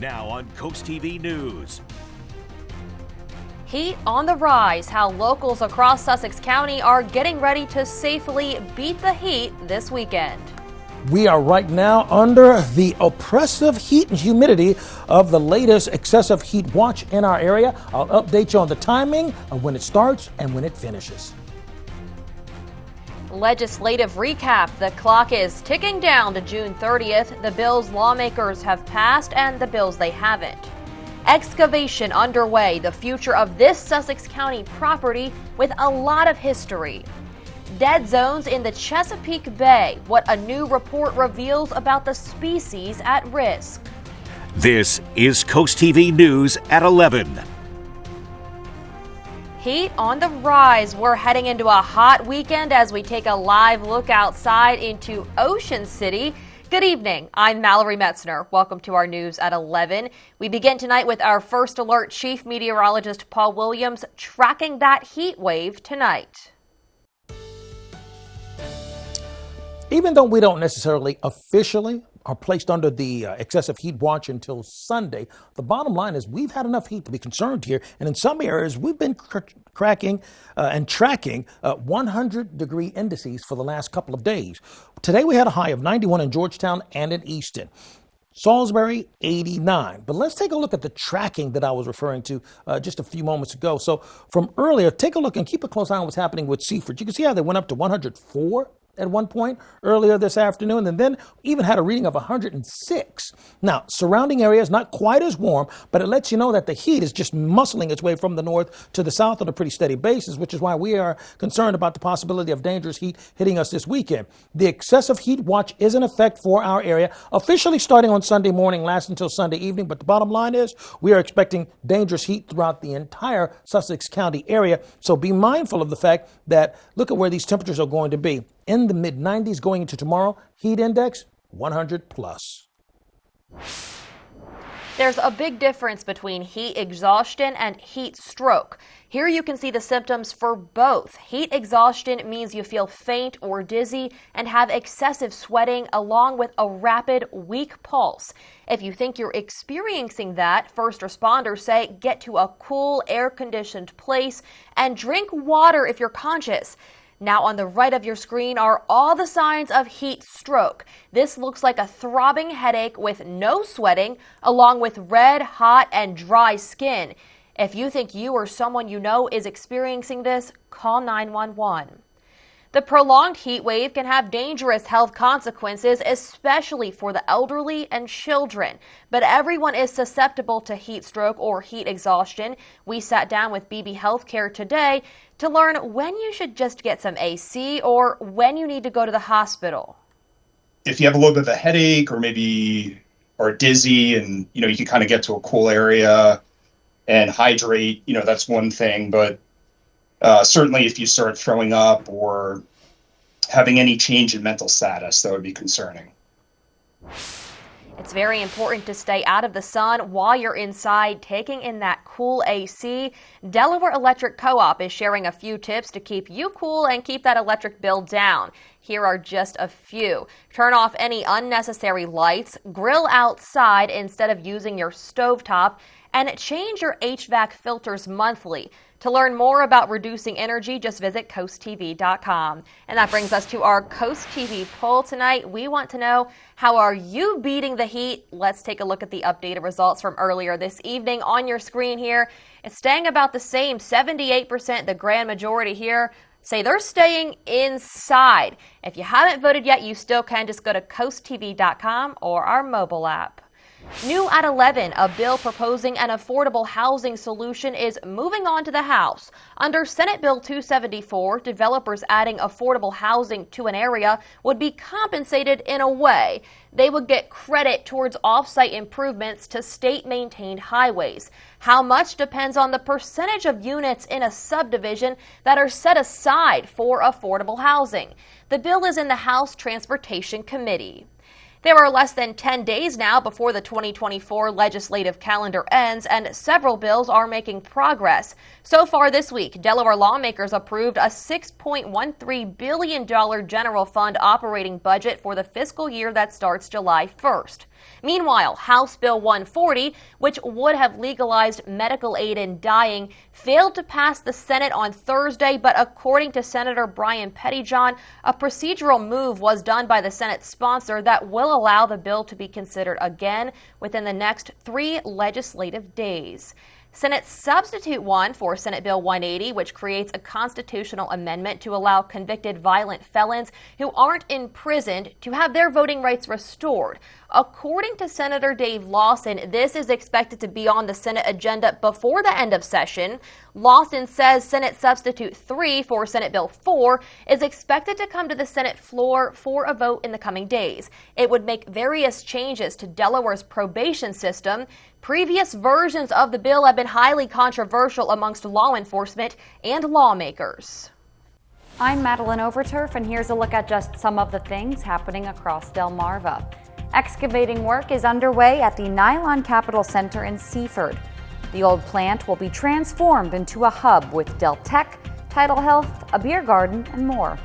Now on Coast TV News. Heat on the rise, how locals across Sussex County are getting ready to safely beat the heat this weekend. We are right now under the oppressive heat and humidity of the latest excessive heat watch in our area. I'll update you on the timing of when it starts and when it finishes. Legislative recap. The clock is ticking down to June 30th. The bills lawmakers have passed and the bills they haven't. Excavation underway, the future of this Sussex County property with a lot of history. Dead zones in the Chesapeake Bay, what a new report reveals about the species at risk. This is Coast TV News at 11. Heat on the rise. We're heading into a hot weekend as we take a live look outside into Ocean City. Good evening. I'm Mallory Metzner. Welcome to our news at 11. We begin tonight with our First Alert Chief Meteorologist Paul Williams tracking that heat wave tonight. Even though we don't necessarily officially are placed under the excessive heat watch until Sunday, the bottom line is we've had enough heat to be concerned here. And in some areas, we've been tracking 100-degree indices for the last couple of days. Today, we had a high of 91 in Georgetown and in Easton. Salisbury, 89. But let's take a look at the tracking that I was referring to just a few moments ago. So from earlier, take a look and keep a close eye on what's happening with Seaford. You can see how they went up to 104 at one point earlier this afternoon, and then even had a reading of 106. Now, surrounding areas not quite as warm, but it lets you know that the heat is just muscling its way from the north to the south on a pretty steady basis, which is why we are concerned about the possibility of dangerous heat hitting us this weekend. The excessive heat watch is in effect for our area, officially starting on Sunday morning, lasting until Sunday evening, but the bottom line is we are expecting dangerous heat throughout the entire Sussex County area, so be mindful of the fact that look at where these temperatures are going to be. In the mid-90s going into tomorrow, heat index 100 plus. There's a big difference between heat exhaustion and heat stroke. Here you can see the symptoms for both. Heat exhaustion means you feel faint or dizzy and have excessive sweating along with a rapid, weak pulse. If you think you're experiencing that, first responders say get to a cool, air-conditioned place and drink water if you're conscious. Now on the right of your screen are all the signs of heat stroke. This looks like a throbbing headache with no sweating, along with red, hot, and dry skin. If you think you or someone you know is experiencing this, call 911. The prolonged heat wave can have dangerous health consequences, especially for the elderly and children. But everyone is susceptible to heat stroke or heat exhaustion. We sat down with BB Healthcare today to learn when you should just get some AC or when you need to go to the hospital. If you have a little bit of a headache or maybe are dizzy and, you can kind of get to a cool area and hydrate, that's one thing. But certainly if you start throwing up or having any change in mental status, that would be concerning. It's very important to stay out of the sun while you're inside, taking in that cool AC. Delaware Electric Co-op is sharing a few tips to keep you cool and keep that electric bill down. Here are just a few. Turn off any unnecessary lights, grill outside instead of using your stovetop, and change your HVAC filters monthly. To learn more about reducing energy, just visit CoastTV.com. And that brings us to our Coast TV poll tonight. We want to know, how are you beating the heat? Let's take a look at the updated results from earlier this evening on your screen here. It's staying about the same, 78%, the grand majority here say they're staying inside. If you haven't voted yet, you still can. Just go to CoastTV.com or our mobile app. New at 11, a bill proposing an affordable housing solution is moving on to the House. Under Senate Bill 274, developers adding affordable housing to an area would be compensated in a way. They would get credit towards off-site improvements to state-maintained highways. How much depends on the percentage of units in a subdivision that are set aside for affordable housing. The bill is in the House Transportation Committee. There are less than 10 days now before the 2024 legislative calendar ends, and several bills are making progress. So far this week, Delaware lawmakers approved a $6.13 billion general fund operating budget for the fiscal year that starts July 1st. Meanwhile, House Bill 140, which would have legalized medical aid in dying, failed to pass the Senate on Thursday, but according to Senator Brian Pettyjohn, a procedural move was done by the Senate sponsor that will allow the bill to be considered again within the next 3 legislative days. Senate Substitute 1 for Senate Bill 180, which creates a constitutional amendment to allow convicted violent felons who aren't imprisoned to have their voting rights restored. According to Senator Dave Lawson, this is expected to be on the Senate agenda before the end of session. Lawson says Senate Substitute 3 for Senate Bill 4 is expected to come to the Senate floor for a vote in the coming days. It would make various changes to Delaware's probation system. Previous versions of the bill have been highly controversial amongst law enforcement and lawmakers. I'm Madeline Overturf, and here's a look at just some of the things happening across Delmarva. Excavating work is underway at the Nylon Capital Center in Seaford. The old plant will be transformed into a hub with Del Tech, Tidal Health, a beer garden, and more.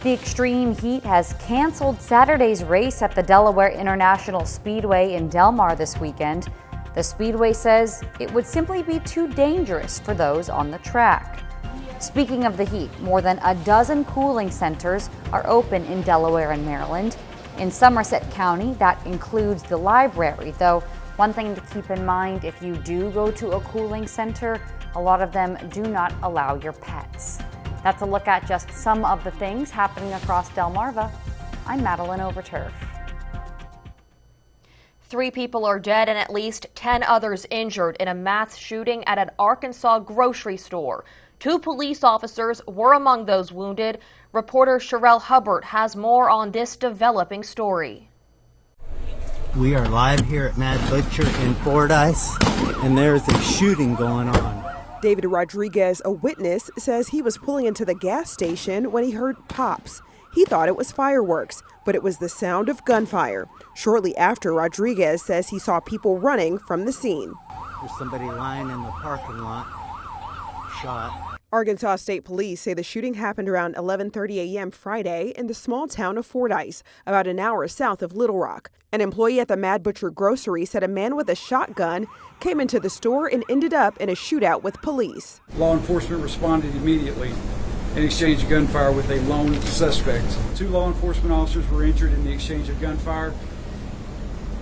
The extreme heat has canceled Saturday's race at the Delaware International Speedway in Delmar this weekend. The Speedway says it would simply be too dangerous for those on the track. Speaking of the heat, more than a dozen cooling centers are open in Delaware and Maryland. In Somerset County, that includes the library, though one thing to keep in mind if you do go to a cooling center, a lot of them do not allow your pets. That's a look at just some of the things happening across Delmarva. I'm Madeline Overturf. 3 people are dead and at least 10 others injured in a mass shooting at an Arkansas grocery store. 2 police officers were among those wounded. Reporter Sherelle Hubbard has more on this developing story. We are live here at Mad Butcher in Fordyce, and there's a shooting going on. David Rodriguez, a witness, says he was pulling into the gas station when he heard pops. He thought it was fireworks, but it was the sound of gunfire. Shortly after, Rodriguez says he saw people running from the scene. There's somebody lying in the parking lot, shot. Arkansas State Police say the shooting happened around 11:30 a.m. Friday in the small town of Fordyce, about an hour south of Little Rock. An employee at the Mad Butcher grocery said a man with a shotgun came into the store and ended up in a shootout with police. Law enforcement responded immediately and exchanged gunfire with a lone suspect. 2 law enforcement officers were injured in the exchange of gunfire.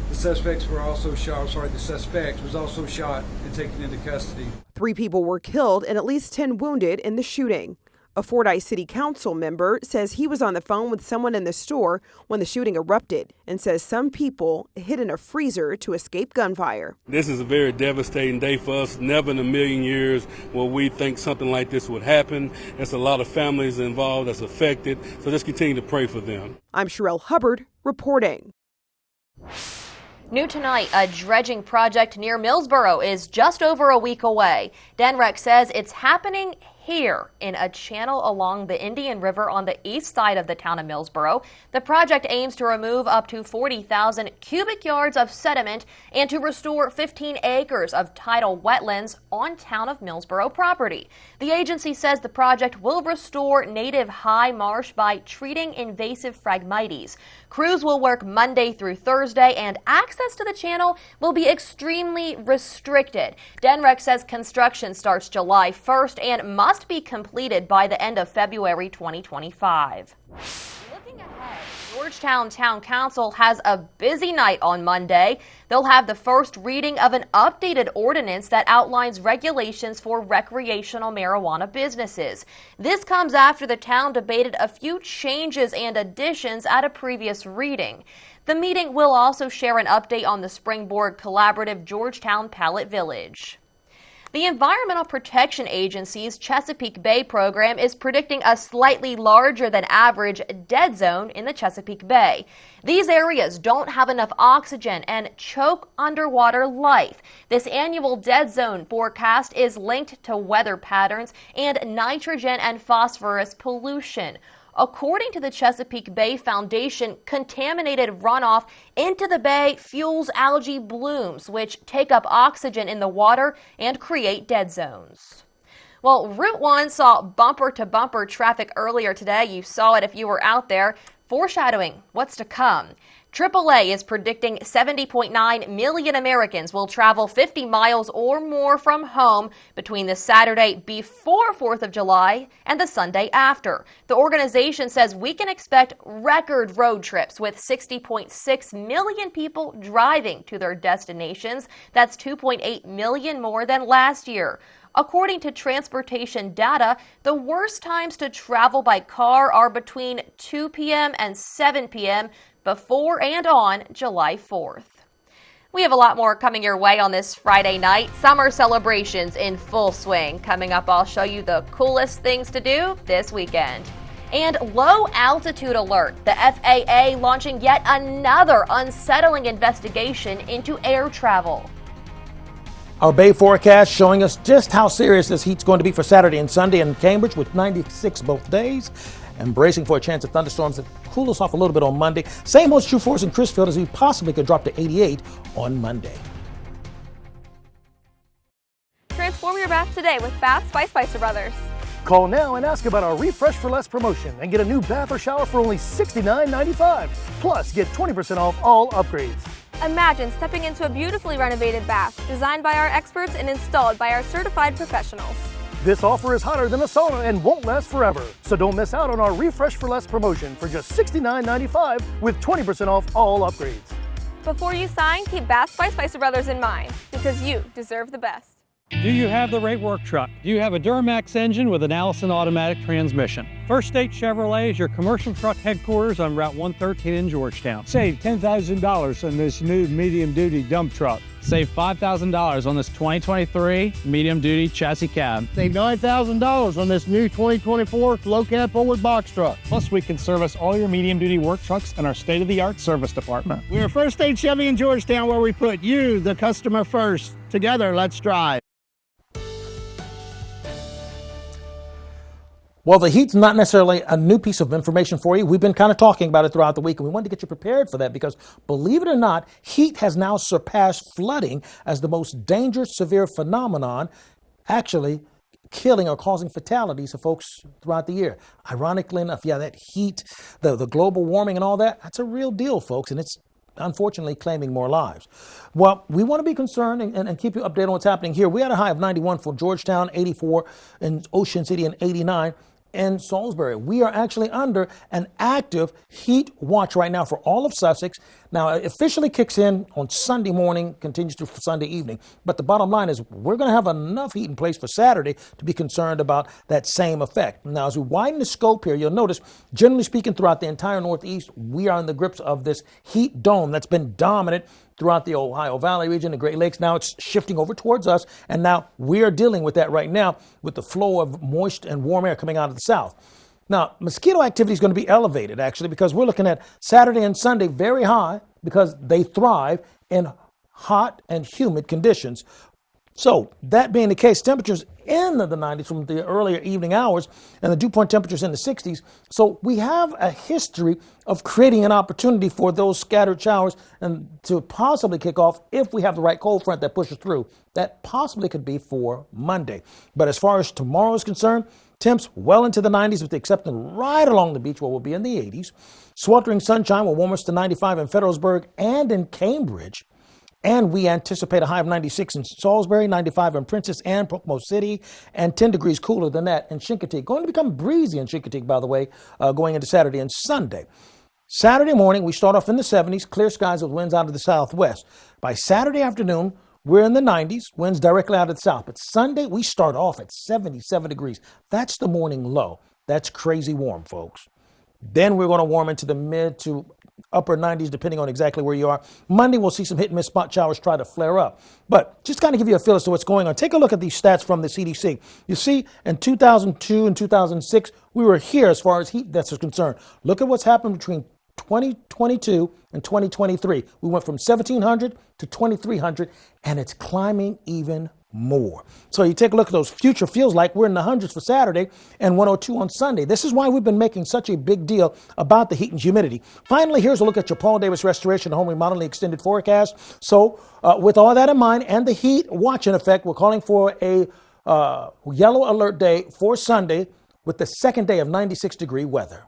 The suspect was also shot and taken into custody. 3 people were killed and at least 10 wounded in the shooting. A Fordyce City Council member says he was on the phone with someone in the store when the shooting erupted and says some people hid in a freezer to escape gunfire. This is a very devastating day for us. Never in a million years will we think something like this would happen. There's a lot of families involved that's affected, so just continue to pray for them. I'm Sherelle Hubbard reporting. New tonight, a dredging project near Millsboro is just over a week away. DenRec says it's happening here in a channel along the Indian River on the east side of the town of Millsboro. The project aims to remove up to 40,000 cubic yards of sediment and to restore 15 acres of tidal wetlands on town of Millsboro property. The agency says the project will restore native high marsh by treating invasive Phragmites. Crews will work Monday through Thursday, and access to the channel will be extremely restricted. DenRec says construction starts July 1st and must be completed by the end of February 2025. Looking ahead, Georgetown Town Council has a busy night on Monday. They'll have the first reading of an updated ordinance that outlines regulations for recreational marijuana businesses. This comes after the town debated a few changes and additions at a previous reading. The meeting will also share an update on the Springboard Collaborative Georgetown Pallet Village. The Environmental Protection Agency's Chesapeake Bay program is predicting a slightly larger than average dead zone in the Chesapeake Bay. These areas don't have enough oxygen and choke underwater life. This annual dead zone forecast is linked to weather patterns and nitrogen and phosphorus pollution. According to the Chesapeake Bay Foundation, contaminated runoff into the bay fuels algae blooms, which take up oxygen in the water and create dead zones. Well, Route 1 saw bumper-to-bumper traffic earlier today. You saw it if you were out there, foreshadowing what's to come. AAA is predicting 70.9 million Americans will travel 50 miles or more from home between the Saturday before 4th of July and the Sunday after. The organization says we can expect record road trips with 60.6 million people driving to their destinations. That's 2.8 million more than last year. According to transportation data, the worst times to travel by car are between 2 p.m. and 7 p.m. before and on July 4th. We have a lot more coming your way on this Friday night. Summer celebrations in full swing. Coming up, I'll show you the coolest things to do this weekend. And low altitude alert. The FAA launching yet another unsettling investigation into air travel. Our Bay forecast showing us just how serious this heat's going to be for Saturday and Sunday in Cambridge with 96 both days. And bracing for a chance of thunderstorms that cool us off a little bit on Monday. Same holds true for us in Crisfield as we possibly could drop to 88 on Monday. Transform your bath today with Baths by Spicer Brothers. Call now and ask about our Refresh for Less promotion and get a new bath or shower for only $69.95. Plus, get 20% off all upgrades. Imagine stepping into a beautifully renovated bath designed by our experts and installed by our certified professionals. This offer is hotter than a sauna and won't last forever. So don't miss out on our Refresh for Less promotion for just $69.95 with 20% off all upgrades. Before you sign, keep Baths by Spicer Brothers in mind because you deserve the best. Do you have the right work truck? Do you have a Duramax engine with an Allison automatic transmission? First State Chevrolet is your commercial truck headquarters on Route 113 in Georgetown. Save $10,000 on this new medium-duty dump truck. Save $5,000 on this 2023 medium-duty chassis cab. Save $9,000 on this new 2024 low-cab forward box truck. Plus, we can service all your medium-duty work trucks in our state-of-the-art service department. We're First State Chevy in Georgetown, where we put you, the customer, first. Together, let's drive. Well, the heat's not necessarily a new piece of information for you. We've been kind of talking about it throughout the week, and we wanted to get you prepared for that because, believe it or not, heat has now surpassed flooding as the most dangerous severe phenomenon, actually killing or causing fatalities of folks throughout the year. Ironically enough, that heat, the global warming and all that, that's a real deal, folks, and it's unfortunately claiming more lives. Well, we want to be concerned and keep you updated on what's happening here. We had a high of 91 for Georgetown, 84 in Ocean City, and 89 in Salisbury. We are actually under an active heat watch right now for all of Sussex. Now, it officially kicks in on Sunday morning, continues through Sunday evening. But the bottom line is we're going to have enough heat in place for Saturday to be concerned about that same effect. Now, as we widen the scope here, you'll notice, generally speaking, throughout the entire Northeast, we are in the grips of this heat dome that's been dominant throughout the Ohio Valley region, the Great Lakes. Now it's shifting over towards us, and now we are dealing with that right now with the flow of moist and warm air coming out of the south. Now, mosquito activity is going to be elevated, actually, because we're looking at Saturday and Sunday very high because they thrive in hot and humid conditions. So that being the case, temperatures in the 90s from the earlier evening hours and the dew point temperatures in the 60s. So we have a history of creating an opportunity for those scattered showers and to possibly kick off if we have the right cold front that pushes through. That possibly could be for Monday. But as far as tomorrow is concerned, temps well into the 90s with the exception right along the beach where we'll be in the 80s. Sweltering sunshine will warm us to 95 in Federalsburg and in Cambridge. And we anticipate a high of 96 in Salisbury, 95 in Princess and Pocono City, and 10 degrees cooler than that in Chincoteague. Going to become breezy in Chincoteague, by the way, going into Saturday and Sunday. Saturday morning, we start off in the 70s, clear skies with winds out of the southwest. By Saturday afternoon, we're in the 90s, winds directly out of the south. But Sunday, we start off at 77 degrees. That's the morning low. That's crazy warm, folks. Then we're going to warm into the mid to upper 90s, depending on exactly where you are. Monday, we'll see some hit and miss spot showers try to flare up. But just kind of give you a feel as to what's going on. Take a look at these stats from the CDC. You see, in 2002 and 2006, we were here as far as heat deaths are concerned. Look at what's happened between 2022 and 2023. We went from 1,700 to 2,300, and it's climbing even more. So you take a look at those future feels like we're in the hundreds for Saturday and 102 on Sunday. This is why we've been making such a big deal about the heat and humidity. Finally, here's a look at your Paul Davis Restoration Home Remodeling Extended Forecast. So with all that in mind and the heat watch in effect, we're calling for a yellow alert day for Sunday with the second day of 96-degree weather.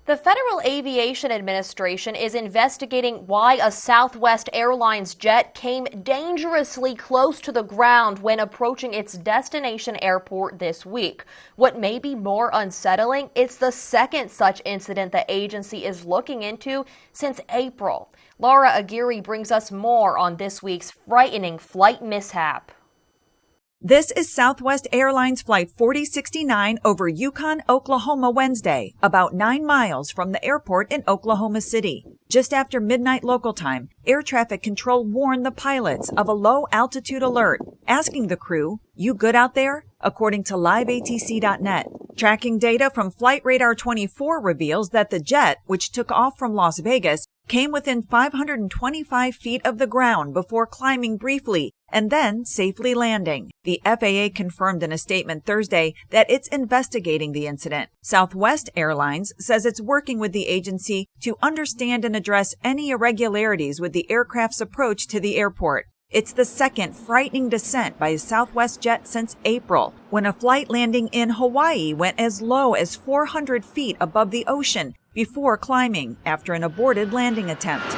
The Federal Aviation Administration is investigating why a Southwest Airlines jet came dangerously close to the ground when approaching its destination airport this week. What may be more unsettling, it's the second such incident the agency is looking into since April. Laura Aguirre brings us more on this week's frightening flight mishap. This is Southwest Airlines Flight 4069 over Yukon, Oklahoma Wednesday, about 9 miles from the airport in Oklahoma City. Just after midnight local time, air traffic control warned the pilots of a low altitude alert, asking the crew, "You good out there?" according to liveatc.net. Tracking data from Flight Radar 24 reveals that the jet, which took off from Las Vegas, came within 525 feet of the ground before climbing briefly and then safely landing. The FAA confirmed in a statement Thursday that it's investigating the incident. Southwest Airlines says it's working with the agency to understand and address any irregularities with the aircraft's approach to the airport. It's the second frightening descent by a Southwest jet since April, when a flight landing in Hawaii went as low as 400 feet above the ocean before climbing after an aborted landing attempt.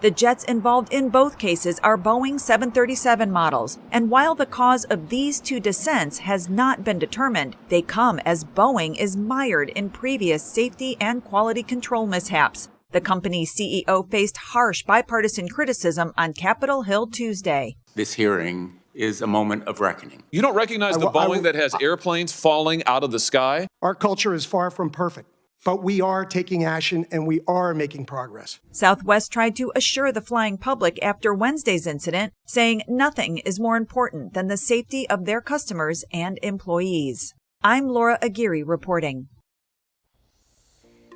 The jets involved in both cases are Boeing 737 models, and while the cause of these two descents has not been determined, they come as Boeing is mired in previous safety and quality control mishaps. The company's CEO faced harsh bipartisan criticism on Capitol Hill Tuesday. This hearing is a moment of reckoning. You don't recognize the Boeing that has airplanes falling out of the sky? Our culture is far from perfect, but we are taking action and we are making progress. Southwest tried to assure the flying public after Wednesday's incident, saying nothing is more important than the safety of their customers and employees. I'm Laura Aguirre reporting.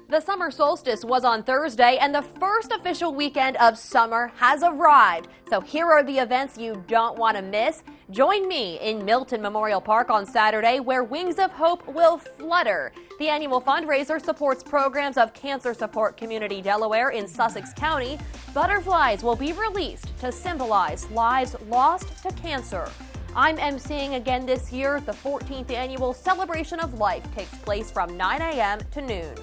The summer solstice was on Thursday, and the first official weekend of summer has arrived. So here are the events you don't want to miss. Join me in Milton Memorial Park on Saturday, where Wings of Hope will flutter. The annual fundraiser supports programs of Cancer Support Community Delaware in Sussex County. Butterflies will be released to symbolize lives lost to cancer. I'm emceeing again this year. The 14th annual Celebration of Life takes place from 9 a.m. to noon.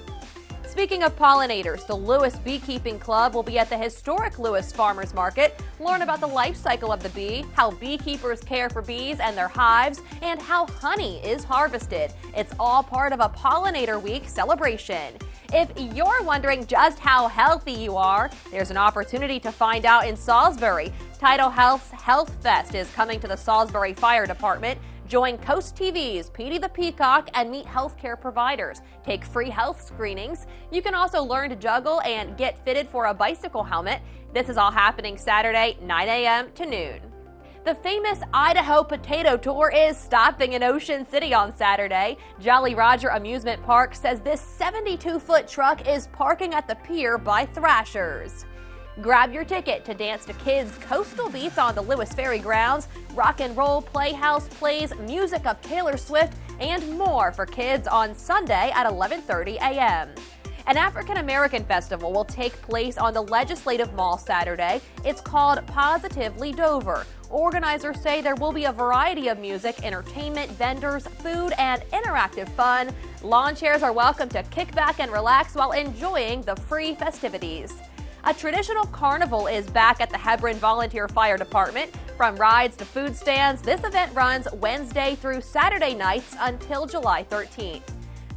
Speaking of pollinators, the Lewis Beekeeping Club will be at the historic Lewis Farmers Market. Learn about the life cycle of the bee, how beekeepers care for bees and their hives, and how honey is harvested. It's all part of a Pollinator Week celebration. If you're wondering just how healthy you are, there's an opportunity to find out in Salisbury. Tidal Health's Health Fest is coming to the Salisbury Fire Department. Join CoastTV's Petey the Peacock and meet healthcare providers. Take free health screenings. You can also learn to juggle and get fitted for a bicycle helmet. This is all happening Saturday, 9 a.m. to noon. The famous Idaho Potato Tour is stopping in Ocean City on Saturday. Jolly Roger Amusement Park says this 72-foot truck is parking at the pier by Thrashers. Grab your ticket to dance to kids' coastal beats on the Lewis Ferry grounds. Rock and Roll Playhouse plays music of Taylor Swift and more for kids on Sunday at 11:30 a.m. An African-American festival will take place on the Legislative Mall Saturday. It's called Positively Dover. Organizers say there will be a variety of music, entertainment, vendors, food, and interactive fun. Lawn chairs are welcome to kick back and relax while enjoying the free festivities. A traditional carnival is back at the Hebron Volunteer Fire Department. From rides to food stands, this event runs Wednesday through Saturday nights until July 13th.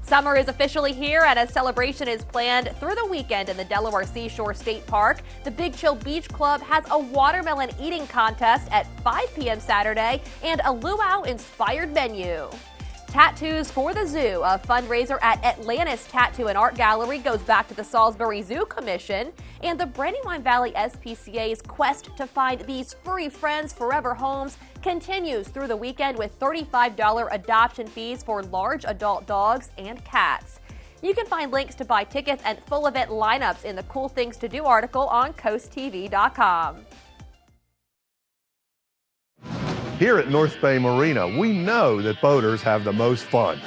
Summer is officially here, and a celebration is planned through the weekend in the Delaware Seashore State Park. The Big Chill Beach Club has a watermelon eating contest at 5 p.m. Saturday and a luau-inspired menu. Tattoos for the Zoo, a fundraiser at Atlantis Tattoo and Art Gallery, goes back to the Salisbury Zoo Commission, and the Brandywine Valley SPCA's quest to find these furry friends forever homes continues through the weekend with $35 adoption fees for large adult dogs and cats. You can find links to buy tickets and full event lineups in the Cool Things to Do article on CoastTV.com. Here at North Bay Marina, we know that boaters have the most fun.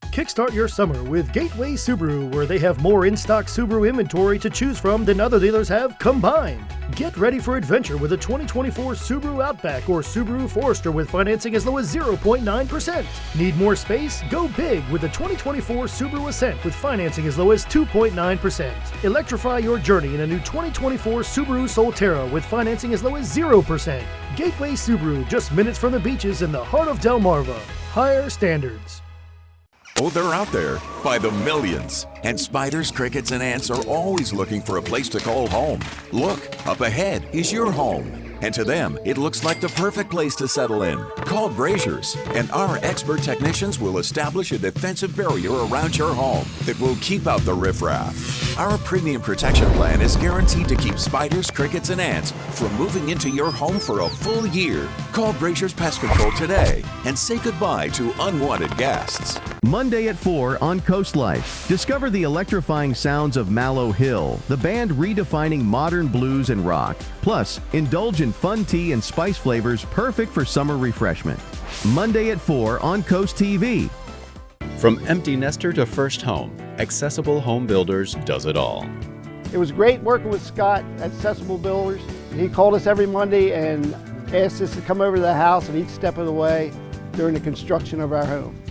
Kickstart your summer with Gateway Subaru, where they have more in-stock Subaru inventory to choose from than other dealers have combined. Get ready for adventure with a 2024 Subaru Outback or Subaru Forester with financing as low as 0.9%. Need more space? Go big with the 2024 Subaru Ascent with financing as low as 2.9%. Electrify your journey in a new 2024 Subaru Solterra with financing as low as 0%. Gateway Subaru, just minutes from the beaches in the heart of Delmarva. Higher standards. Oh, they're out there by the millions. And spiders, crickets, and ants are always looking for a place to call home. Look, up ahead is your home. And to them, it looks like the perfect place to settle in. Call Braziers, and our expert technicians will establish a defensive barrier around your home that will keep out the riffraff. Our premium protection plan is guaranteed to keep spiders, crickets, and ants from moving into your home for a full year. Call Braziers Pest Control today and say goodbye to unwanted guests. Monday at 4 on Coast Life. Discover the electrifying sounds of Mallow Hill, the band redefining modern blues and rock. Plus, indulge in fun tea and spice flavors perfect for summer refreshment. Monday at 4 on Coast TV. From empty nester to first home, Accessible Home Builders does it all. It was great working with Scott at Accessible Builders. He called us every Monday and asked us to come over to the house at each step of the way during the construction of our home.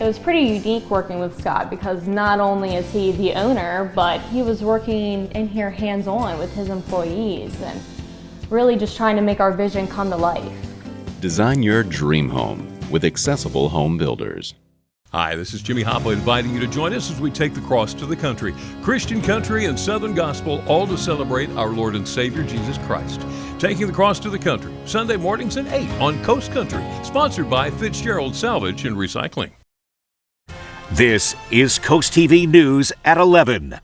It was pretty unique working with Scott because not only is he the owner, but he was working in here hands-on with his employees and really just trying to make our vision come to life. Design your dream home with Accessible Home Builders. Hi, this is Jimmy Hoppa inviting you to join us as we take the cross to the country. Christian country and Southern gospel, all to celebrate our Lord and Savior Jesus Christ. Taking the cross to the country, Sunday mornings at 8 on Coast Country, sponsored by Fitzgerald Salvage and Recycling. This is Coast TV News at 11.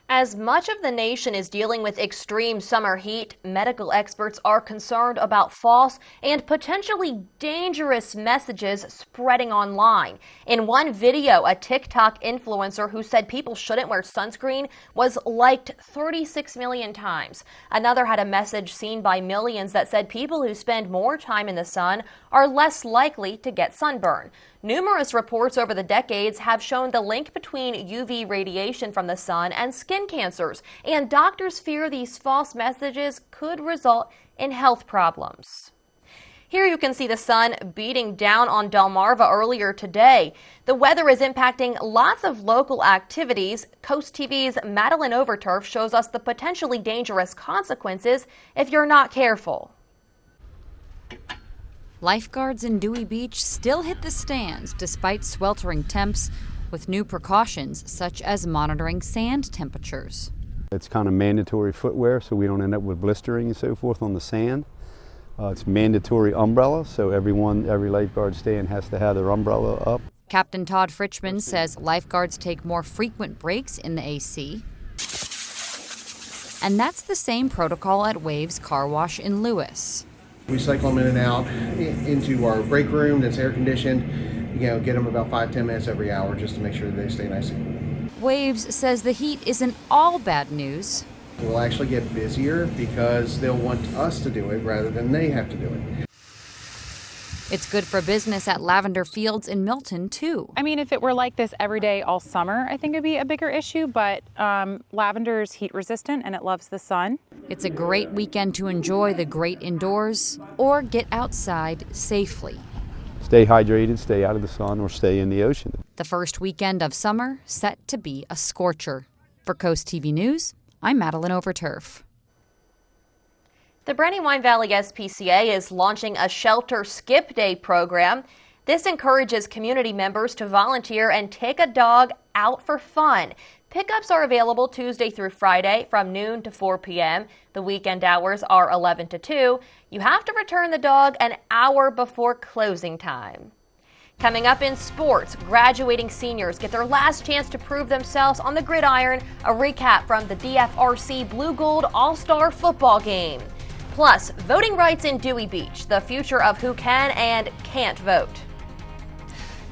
As much of the nation is dealing with extreme summer heat, medical experts are concerned about false and potentially dangerous messages spreading online. In one video, a TikTok influencer who said people shouldn't wear sunscreen was liked 36 million times. Another had a message seen by millions that said people who spend more time in the sun are less likely to get sunburn. Numerous reports over the decades have shown the link between UV radiation from the sun and skin cancers, and doctors fear these false messages could result in health problems. Here you can see the sun beating down on Delmarva earlier today. The weather is impacting lots of local activities. Coast TV's Madeline Overturf shows us the potentially dangerous consequences if you're not careful. Lifeguards in Dewey Beach still hit the stands despite sweltering temps, with new precautions such as monitoring sand temperatures. It's kind of mandatory footwear so we don't end up with blistering and so forth on the sand. It's mandatory umbrella, so every lifeguard stand has to have their umbrella up. Captain Todd Fritchman says lifeguards take more frequent breaks in the AC. And that's the same protocol at Waves Car Wash in Lewis. We cycle them in and out into our break room that's air conditioned. You know, get them about 5-10 minutes every hour just to make sure they stay nice and cool. Waves says the heat isn't all bad news. We'll actually get busier because they'll want us to do it rather than they have to do it. It's good for business at Lavender Fields in Milton, too. I mean, if it were like this every day all summer, I think it'd be a bigger issue, but lavender's heat resistant and it loves the sun. It's a great weekend to enjoy the great indoors or get outside safely. Stay hydrated, stay out of the sun, or stay in the ocean. The first weekend of summer set to be a scorcher. For Coast TV News, I'm Madeline Overturf. The Brandywine Valley SPCA is launching a Shelter Skip Day program. This encourages community members to volunteer and take a dog out for fun. Pickups are available Tuesday through Friday from noon to 4 p.m. The weekend hours are 11 to 2. You have to return the dog an hour before closing time. Coming up in sports, graduating seniors get their last chance to prove themselves on the gridiron. A recap from the DFRC Blue Gold All-Star football game. Plus, voting rights in Dewey Beach, the future of who can and can't vote.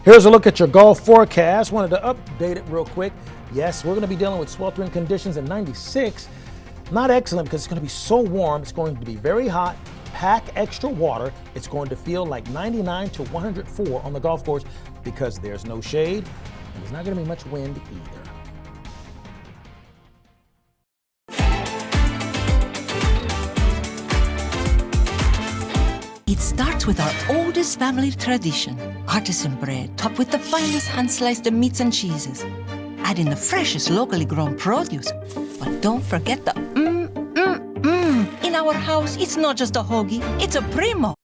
Here's a look at your golf forecast. Wanted to update it real quick. Yes, we're going to be dealing with sweltering conditions at 96. Not excellent because it's going to be so warm. It's going to be very hot. Pack extra water. It's going to feel like 99 to 104 on the golf course because there's no shade and there's not going to be much wind either. It starts with our oldest family tradition, artisan bread topped with the finest hand-sliced meats and cheeses. Add in the freshest locally grown produce, but don't forget the In our house, it's not just a hoagie, it's a primo.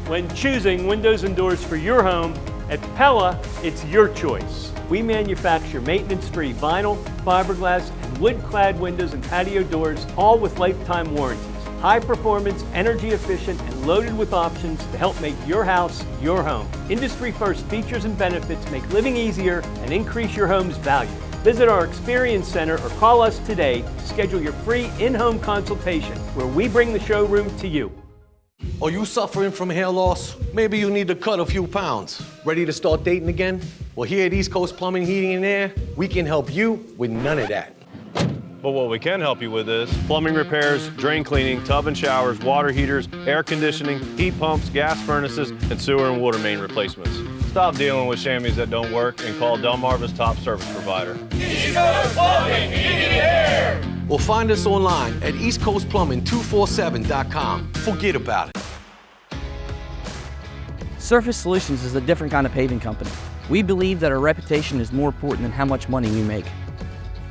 When choosing windows and doors for your home, at Pella, it's your choice. We manufacture maintenance-free vinyl, fiberglass, and wood-clad windows and patio doors, all with lifetime warranties. High performance, energy efficient, and loaded with options to help make your house your home. Industry first features and benefits make living easier and increase your home's value. Visit our Experience Center or call us today to schedule your free in-home consultation where we bring the showroom to you. Are you suffering from hair loss? Maybe you need to cut a few pounds. Ready to start dating again? Well, here at East Coast Plumbing, Heating and Air, we can help you with none of that. But what we can help you with is plumbing repairs, drain cleaning, tub and showers, water heaters, air conditioning, heat pumps, gas furnaces, and sewer and water main replacements. Stop dealing with chamois that don't work and call Delmarva's top service provider. East Coast Plumbing, Heating and Air. Or find us online at eastcoastplumbing247.com. Forget about it. Surface Solutions is a different kind of paving company. We believe that our reputation is more important than how much money we make.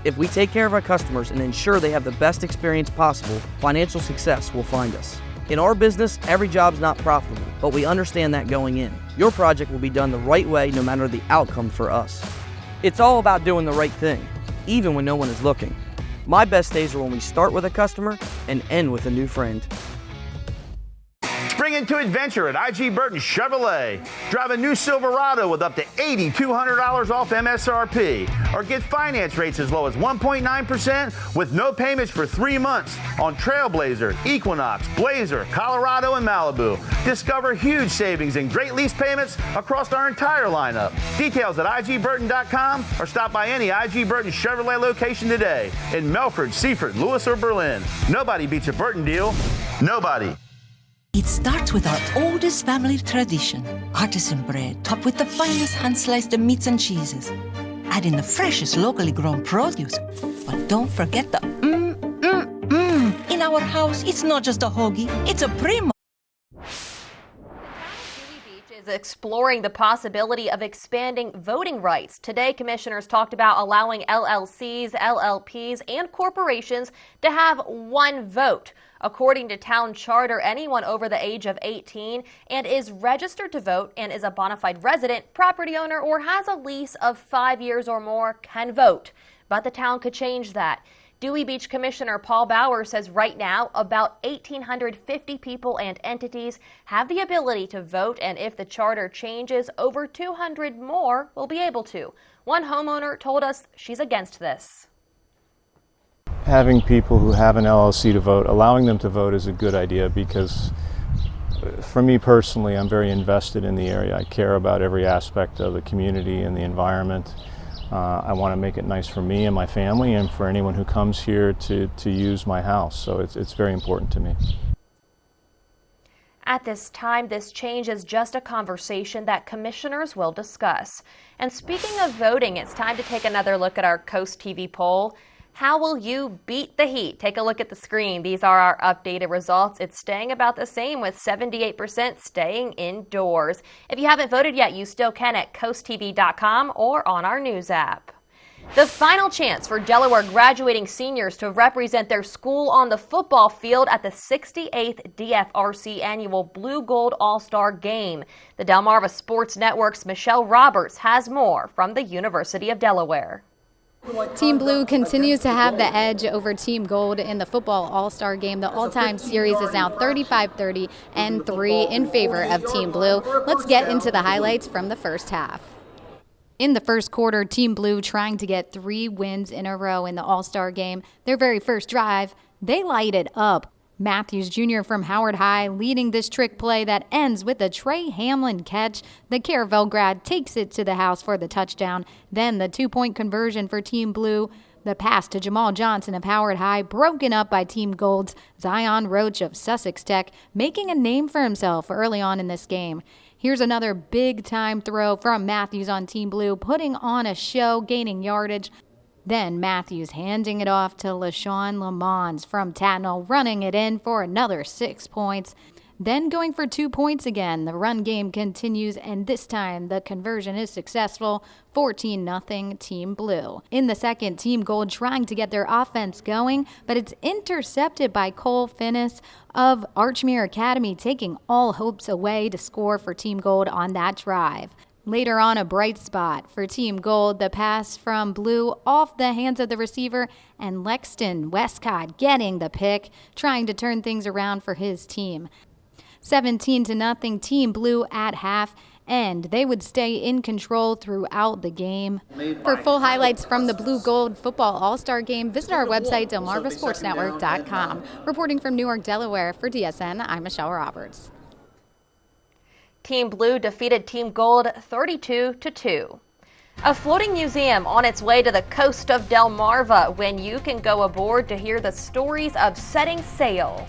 If we take care of our customers and ensure they have the best experience possible, financial success will find us. In our business, every job's not profitable, but we understand that going in. Your project will be done the right way no matter the outcome for us. It's all about doing the right thing, even when no one is looking. My best days are when we start with a customer and end with a new friend. Spring into adventure at IG Burton Chevrolet. Drive a new Silverado with up to $8,200 off MSRP. Or get finance rates as low as 1.9% with no payments for 3 months on Trailblazer, Equinox, Blazer, Colorado, and Malibu. Discover huge savings and great lease payments across our entire lineup. Details at igburton.com or stop by any IG Burton Chevrolet location today in Melford, Seaford, Lewis, or Berlin. Nobody beats a Burton deal. Nobody. It starts with our oldest family tradition, artisan bread topped with the finest hand-sliced meats and cheeses. Add in the freshest locally grown produce, but don't forget the In our house, it's not just a hoagie, it's a primo. Is exploring the possibility of expanding voting rights. Today, commissioners talked about allowing LLCs, LLPs, and corporations to have one vote. According to town charter, anyone over the age of 18 and is registered to vote and is a bona fide resident, property owner, or has a lease of 5 years or more can vote. But the town could change that. Dewey Beach Commissioner Paul Bauer says right now about 1,850 people and entities have the ability to vote, and if the charter changes, over 200 more will be able to. One homeowner told us she's against this. Having people who have an LLC to vote, allowing them to vote is a good idea because for me personally, I'm very invested in the area. I care about every aspect of the community and the environment. I want to make it nice for me and my family and for anyone who comes here to use my house. So it's very important to me. At this time, this change is just a conversation that commissioners will discuss. And speaking of voting, it's time to take another look at our CoastTV poll. How will you beat the heat? Take a look at the screen. These are our updated results. It's staying about the same with 78% staying indoors. If you haven't voted yet, you still can at coasttv.com or on our news app. The final chance for Delaware graduating seniors to represent their school on the football field at the 68th DFRC Annual Blue Gold All-Star Game. The Delmarva Sports Network's Michelle Roberts has more from the University of Delaware. Team Blue continues to have the edge over Team Gold in the football all-star game. The all-time series is now 35-30 and 3 in favor of Team Blue. Let's get into the highlights from the first half. In the first quarter, Team Blue trying to get 3 wins in a row in the all-star game. Their very first drive, they light it up. Matthews Jr. from Howard High leading this trick play that ends with a Trey Hamlin catch. The Caravel grad takes it to the house for the touchdown. Then the 2-point conversion for Team Blue. The pass to Jamal Johnson of Howard High, broken up by Team Gold's Zion Roach of Sussex Tech, making a name for himself early on in this game. Here's another big-time throw from Matthews on Team Blue, putting on a show, gaining yardage. Then Matthews handing it off to LaShawn Lamons from Tatnall, running it in for another 6 points. then going for 2 points again. The run game continues, and this time the conversion is successful. 14-0 Team Blue. In the second, Team Gold trying to get their offense going, but it's intercepted by Cole Finnis of Archmere Academy, taking all hopes away to score for Team Gold on that drive. Later on, a bright spot for Team Gold, the pass from Blue off the hands of the receiver, and Lexton Westcott getting the pick, trying to turn things around for his team. 17-0 Team Blue at half, and they would stay in control throughout the game. For full highlights from the Blue-Gold Football All-Star Game, visit our website, delmarvasportsnetwork.com. Reporting from Newark, Delaware, for DSN, I'm Michelle Roberts. Team Blue defeated Team Gold 32-2. A floating museum on its way to the coast of Delmarva, when you can go aboard to hear the stories of setting sail.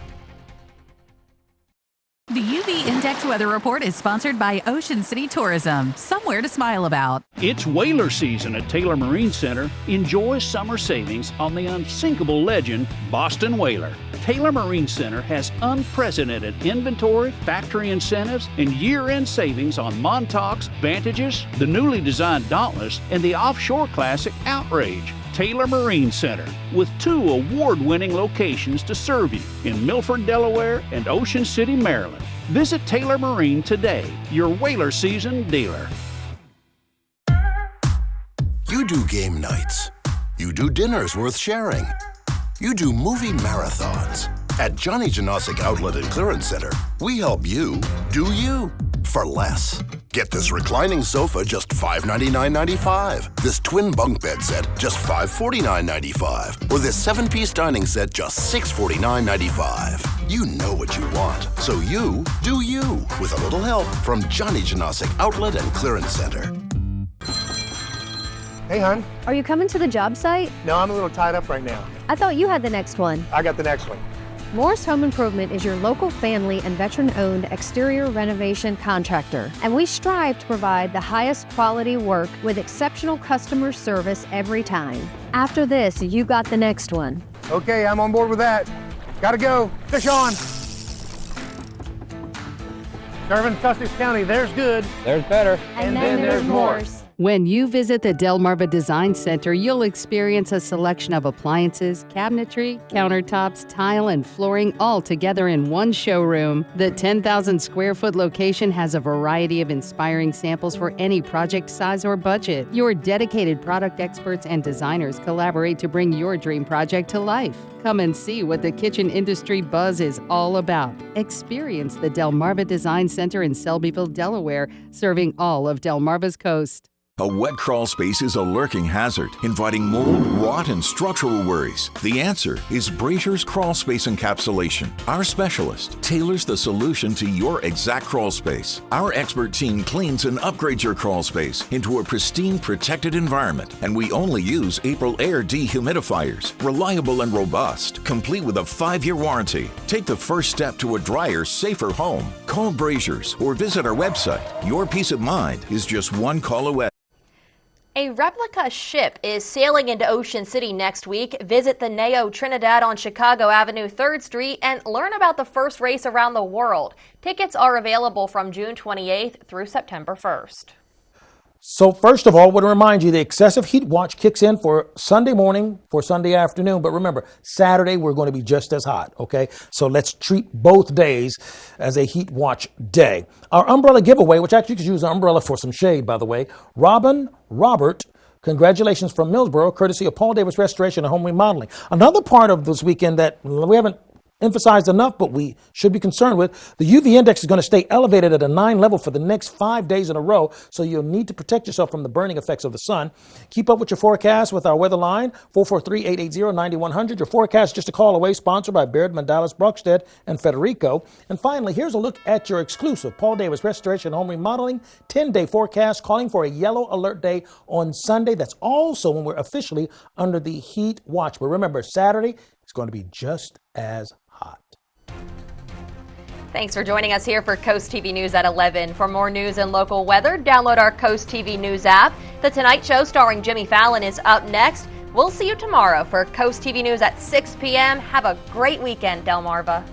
The UV Index Weather Report is sponsored by Ocean City Tourism. Somewhere to smile about. It's whaler season at Taylor Marine Center. Enjoy summer savings on the unsinkable legend, Boston Whaler. Taylor Marine Center has unprecedented inventory, factory incentives, and year-end savings on Montauk's, Vantages, the newly designed Dauntless, and the offshore classic Outrage. Taylor Marine Center, with 2 award-winning locations to serve you in Milford, Delaware, and Ocean City, Maryland. Visit Taylor Marine today, your whaler season dealer. You do game nights. You do dinners worth sharing. You do movie marathons. At Johnny Janosic Outlet and Clearance Center, we help you do you for less. Get this reclining sofa just $599.95. This twin bunk bed set just $549.95. Or this 7-piece dining set just $649.95. You know what you want, so you do you with a little help from Johnny Janosic Outlet and Clearance Center. Hey, hon. Are you coming to the job site? No, I'm a little tied up right now. I thought you had the next one. I got the next one. Morris Home Improvement is your local family and veteran-owned exterior renovation contractor, and we strive to provide the highest quality work with exceptional customer service every time. After this, you got the next one. Okay, I'm on board with that. Gotta go. Fish on. Serving Sussex County, there's good. There's better. And then there's Morris. When you visit the Delmarva Design Center, you'll experience a selection of appliances, cabinetry, countertops, tile, and flooring all together in one showroom. The 10,000 square foot location has a variety of inspiring samples for any project size or budget. Your dedicated product experts and designers collaborate to bring your dream project to life. Come and see what the kitchen industry buzz is all about. Experience the Delmarva Design Center in Selbyville, Delaware, serving all of Delmarva's coast. A wet crawl space is a lurking hazard, inviting mold, rot, and structural worries. The answer is Brazier's Crawl Space Encapsulation. Our specialist tailors the solution to your exact crawl space. Our expert team cleans and upgrades your crawl space into a pristine, protected environment, and we only use April Air dehumidifiers, reliable and robust, complete with a 5-year warranty. Take the first step to a drier, safer home. Call Brazier's or visit our website. Your peace of mind is just one call away. A replica ship is sailing into Ocean City next week. Visit the Neo Trinidad on Chicago Avenue 3rd Street and learn about the first race around the world. Tickets are available from June 28th through September 1st. So first of all, I want to remind you the excessive heat watch kicks in for Sunday morning, for Sunday afternoon. But remember, Saturday we're going to be just as hot, okay? So let's treat both days as a heat watch day. Our umbrella giveaway, which actually you could use an umbrella for some shade, by the way. Robert, congratulations from Millsboro, courtesy of Paul Davis Restoration and Home Remodeling. Another part of this weekend that we haven't emphasized enough, but we should be concerned with, the UV index is going to stay elevated at a 9 level for the next 5 days in a row, so you'll need to protect yourself from the burning effects of the sun. Keep up with your forecast with our weather line, 443-880-9100. Your forecast just a call away, sponsored by Baird, Mandalas, Brockstead, and Federico. And finally, here's a look at your exclusive Paul Davis Restoration Home Remodeling 10-day forecast, calling for a yellow alert day on Sunday. That's also when we're officially under the heat watch. But remember, Saturday is going to be just as hot. Thanks for joining us here for Coast TV News at 11. For more news and local weather, download our Coast TV News app. The Tonight Show starring Jimmy Fallon is up next. We'll see you tomorrow for Coast TV News at 6 p.m. Have a great weekend, Delmarva.